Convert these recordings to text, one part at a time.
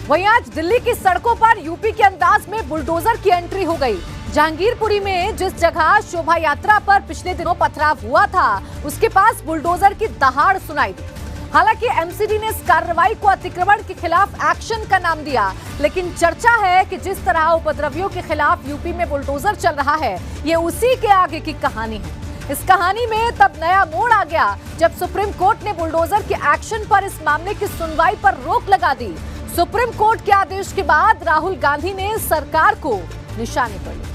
वहीं आज दिल्ली की सड़कों पर यूपी के अंदाज में बुलडोजर की एंट्री हो गई। जहांगीरपुरी में जिस जगह शोभा यात्रा पर पिछले दिनों पथराव हुआ था, उसके पास बुलडोजर की दहाड़ सुनाई दी। हालांकि एमसीडी ने इस कार्रवाई को अतिक्रमण के खिलाफ एक्शन का नाम दिया, लेकिन चर्चा है कि जिस तरह उपद्रवियों के खिलाफ यूपी में बुलडोजर चल रहा है, ये उसी के आगे की कहानी है। इस कहानी में तब नया मोड़ आ गया जब सुप्रीम कोर्ट ने बुलडोजर के एक्शन पर इस मामले की सुनवाई पर रोक लगा दी। सुप्रीम कोर्ट के आदेश के बाद राहुल गांधी ने सरकार को निशाने पर लिया।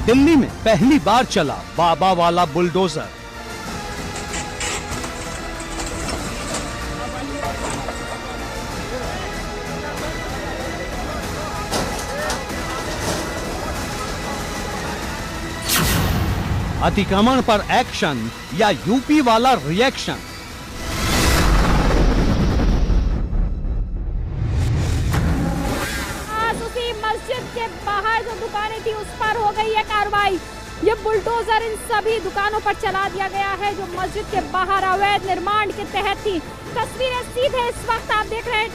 दिल्ली में पहली बार चला बाबा वाला बुलडोजर। अतिक्रमण पर एक्शन या यूपी वाला रिएक्शन? मस्जिद के बाहर जो दुकानें थी उस पर हो गई है कार्रवाई। ये बुलडोजर इन सभी दुकानों पर चला दिया गया है जो मस्जिद के बाहर अवैध निर्माण के तहत थी। तस्वीरें सीधे इस वक्त आप देख रहे हैं,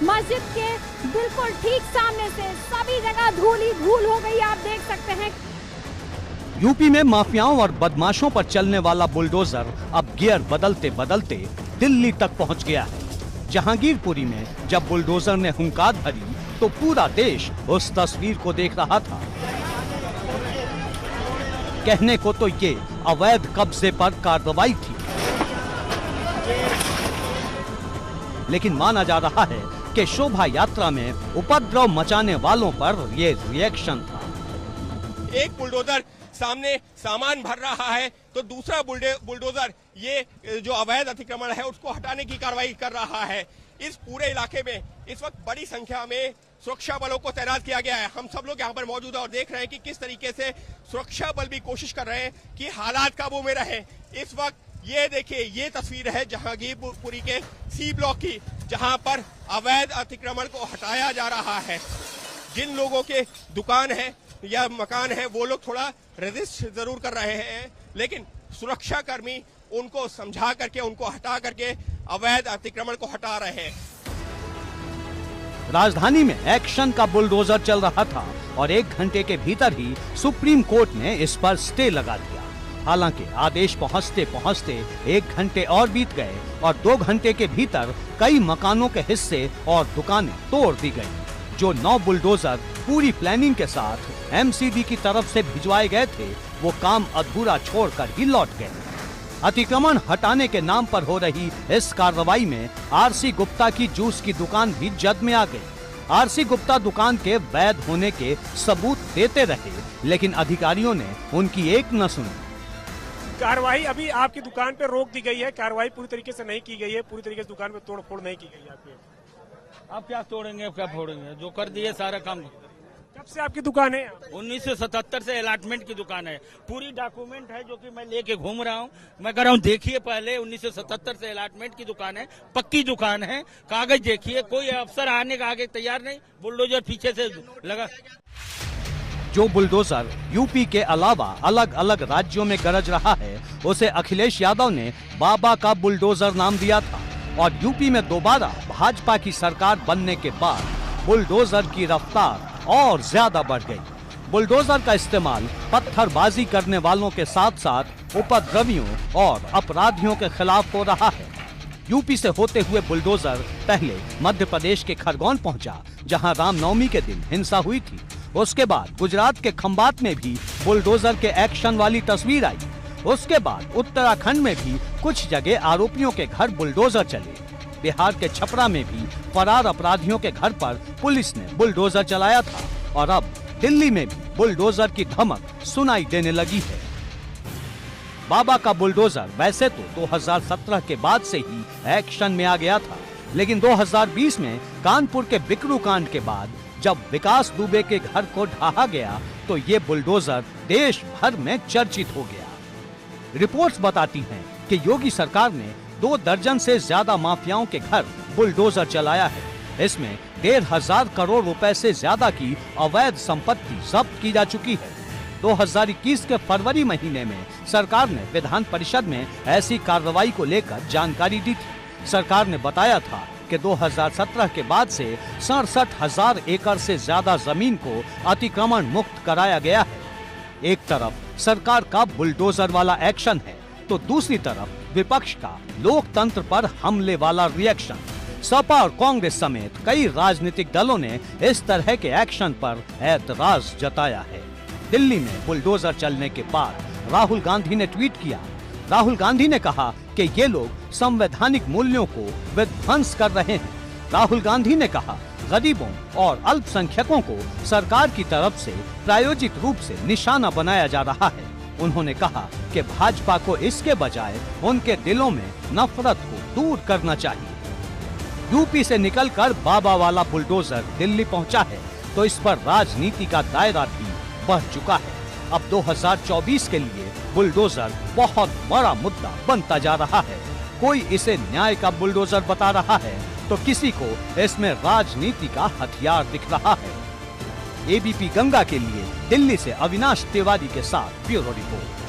मस्जिद के बिल्कुल ठीक सामने से सभी जगह धूल ही धूल हो गई, आप देख सकते हैं। यूपी में माफियाओं और बदमाशों पर चलने वाला बुलडोजर अब गियर बदलते बदलते दिल्ली तक पहुंच गया है। जहांगीरपुरी में जब बुलडोजर ने हुंकार भरी तो पूरा देश उस तस्वीर को देख रहा था। कहने को तो ये अवैध कब्जे पर कार्रवाई थी, लेकिन माना जा रहा है कि शोभा यात्रा में उपद्रव मचाने वालों पर ये रिएक्शन था। एक बुलडोजर सामने सामान भर रहा है तो दूसरा बुलडोजर ये जो अवैध अतिक्रमण है उसको हटाने की कार्रवाई कर रहा है। इस पूरे इलाके में इस वक्त बड़ी संख्या में सुरक्षा बलों को तैनात किया गया है। हम सब लोग यहाँ पर मौजूद हैं और देख रहे हैं कि किस तरीके से सुरक्षा बल भी कोशिश कर रहे हैं कि हालात काबू में रहे। इस वक्त ये देखिए, ये तस्वीर है जहांगीरपुरी के सी ब्लॉक की, जहां पर अवैध अतिक्रमण को हटाया जा रहा है। जिन लोगों के दुकान है या मकान है वो लोग थोड़ा रेजिस्ट जरूर कर रहे हैं, लेकिन सुरक्षा कर्मी उनको समझा करके, उनको हटा करके अवैध अतिक्रमण को हटा रहे हैं। राजधानी में एक्शन का बुलडोजर चल रहा था और 1 घंटे के भीतर ही सुप्रीम कोर्ट ने इस पर स्टे लगा दिया। हालांकि आदेश पहुंचते पहुंचते 1 घंटे और बीत गए और 2 घंटे के भीतर कई मकानों के हिस्से और दुकानें तोड़ दी गई। जो 9 बुलडोजर पूरी प्लानिंग के साथ एमसीडी की तरफ से भिजवाए गए थे, वो काम अधूरा छोड़कर ही लौट गए। अतिक्रमण हटाने के नाम पर हो रही इस कार्रवाई में आरसी गुप्ता की जूस की दुकान भी जद में आ गई। आरसी गुप्ता दुकान के वैध होने के सबूत देते रहे, लेकिन अधिकारियों ने उनकी एक न सुनी। कार्रवाई अभी आपकी दुकान पे रोक दी गई है, कार्रवाई पूरी तरीके से नहीं की गई है, पूरी तरीके से दुकान पे तोड़ फोड़ नहीं की गई है आपकी। आप क्या तोड़ेंगे, क्या फोड़ेंगे? जो कर दिए सारा काम। कब से आपकी दुकान है? 1977 से अलॉटमेंट की दुकान है, पूरी डॉक्यूमेंट है जो कि मैं लेके घूम रहा हूँ। मैं कह रहा हूँ देखिए, पहले 1977 से अलॉटमेंट की दुकान है, पक्की दुकान है, कागज देखिए। कोई अफसर आने का आगे तैयार नहीं, बुलडोजर पीछे से लगा। जो बुलडोजर यूपी के अलावा अलग अलग राज्यों में गरज रहा है, उसे अखिलेश यादव ने बाबा का बुलडोजर नाम दिया था और यूपी में दोबारा भाजपा की सरकार बनने के बाद बुलडोजर की रफ्तार और ज्यादा बढ़ गई। बुलडोजर का इस्तेमाल पत्थरबाजी करने वालों के साथ साथ उपद्रवियों और अपराधियों के खिलाफ हो रहा है। यूपी से होते हुए बुलडोजर पहले मध्य प्रदेश के खरगोन पहुंचा, जहां रामनवमी के दिन हिंसा हुई थी। उसके बाद गुजरात के खंबात में भी बुलडोजर के एक्शन वाली तस्वीर आई। उसके बाद उत्तराखंड में भी कुछ जगह आरोपियों के घर बुलडोजर चले। बिहार के छपरा में भी फरार अपराधियों के घर पर पुलिस ने बुलडोजर चलाया था और अब दिल्ली में भी बुलडोजर की धमक सुनाई देने लगी है। बाबा का बुलडोजर वैसे तो 2017 के बाद से ही एक्शन में आ गया था, लेकिन 2020 में कानपुर के बिकरू कांड के बाद जब विकास दुबे के घर को ढहा गया तो ये बुलडोजर देश भर में चर्चित हो गया। रिपोर्ट्स बताती हैं कि योगी सरकार ने 2 दर्जन से ज्यादा माफियाओं के घर बुलडोजर चलाया है। इसमें 1,500 करोड़ रुपए से ज्यादा की अवैध संपत्ति जब्त की जा चुकी है। 2021 के फरवरी महीने में सरकार ने विधान परिषद में ऐसी कार्रवाई को लेकर जानकारी दी थी। सरकार ने बताया था कि 2017 के बाद से 67,000 एकड़ से ज्यादा जमीन को अतिक्रमण मुक्त कराया गया है। एक तरफ सरकार का बुलडोजर वाला एक्शन है तो दूसरी तरफ विपक्ष का लोकतंत्र पर हमले वाला रिएक्शन। सपा और कांग्रेस समेत कई राजनीतिक दलों ने इस तरह के एक्शन पर ऐतराज जताया है। दिल्ली में बुलडोजर चलने के बाद राहुल गांधी ने ट्वीट किया। राहुल गांधी ने कहा कि ये लोग संवैधानिक मूल्यों को विध्वंस कर रहे हैं। राहुल गांधी ने कहा गरीबों और अल्पसंख्यकों को सरकार की तरफ से प्रायोजित रूप से निशाना बनाया जा रहा है। उन्होंने कहा कि भाजपा को इसके बजाय उनके दिलों में नफरत को दूर करना चाहिए। यूपी से निकलकर बाबा वाला बुलडोजर दिल्ली पहुंचा है तो इस पर राजनीति का दायरा भी बढ़ चुका है। अब 2024 के लिए बुलडोजर बहुत बड़ा मुद्दा बनता जा रहा है। कोई इसे न्याय का बुलडोजर बता रहा है तो किसी को इसमें राजनीति का हथियार दिख रहा है। एबीपी गंगा के लिए दिल्ली से अविनाश तिवारी के साथ ब्यूरो रिपोर्ट।